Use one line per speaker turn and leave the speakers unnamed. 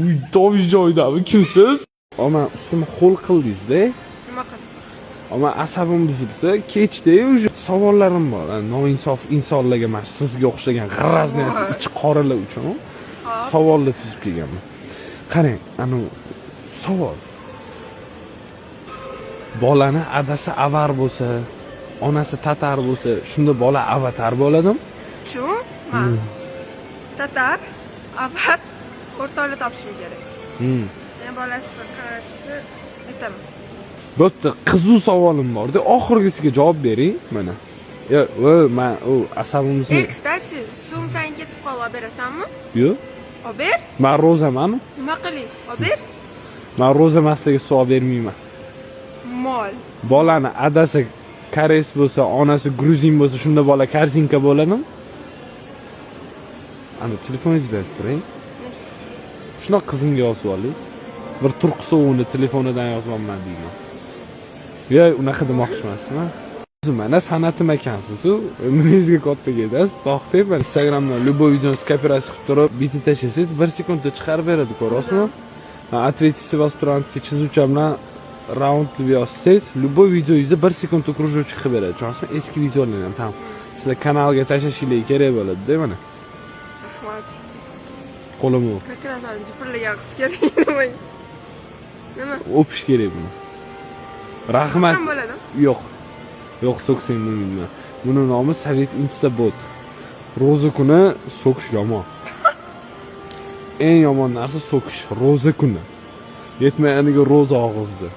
Uy, tovush joyidami? Kimsiz? Ama ustimni xo'l qildingiz-da.
Nima qildim?
Ama asabim buzilsa, kechda уже savollarim bor. Noinsof insonlarga mana sizga o'xshagan g'arazni ichi qoralar uchun savollar tuzib kelganman. Qarang, savol. Bolani adasi avar bo'lsa, onasi tatar bo'lsa, shunda bola avatar bo'ladimi?
Shu? Tatar, avar o'rtoqli topishim kerak. Men bolasi qarachisi aytaman.
Bo'pti, qiziq savolim bor-da, oxirgisiga javob bering mana. Yo, men u asabimizni.
Kstati, so'msang ketib qolib olib berasanmi?
Yo'q.
Olib ber.
Men ro'zaman.
Nima qiling? Olib ber.
Men ro'za emasligiga savol bermayman.
Mol.
Bolani adasi koreys bo'lsa, onasi gruzin bo'lsa, shunda bola korzinka bo'ladimi? Ana telefoningizni berib turing. Shuna qizimga yozib oling. Bir turq sovuni telefonidan yozib olman deyman. Yo'q, unaqa demoqchi emasman. O'zim mana fanatim ekansiz-ku, umringizga katta ketasiz. To'xtang, men Instagramdan любой videoni kooperatsiya qilib turib, bitta tashlasangiz 1 sekundda chiqarib beradi, ko'rasizmi? Men ответите вас turibdi, chizuvchi bilan round deb yozsangiz, любой videoyingizni 1 sekundda кружочек qilib beradi. Tushunasizmi? Eski videolarni ham tam sizlar kanalga tashlashingiz kerak bo'ladi-da mana.
Rahmat.
Qo'lim yo'q.
Как раз jiprlagan qiz kerak. Nima?
O'pish kerak buni. Rahmat.
So'ksam bo'ladimi?
Yo'q. Yo'q, so'ksang bo'lmaydi. Buni nomi Sovet Instabot. Ro'za kuni so'kish yomon. Eng yomon narsa so'kish ro'za kuni. Yetmaganiga ro'za og'izda.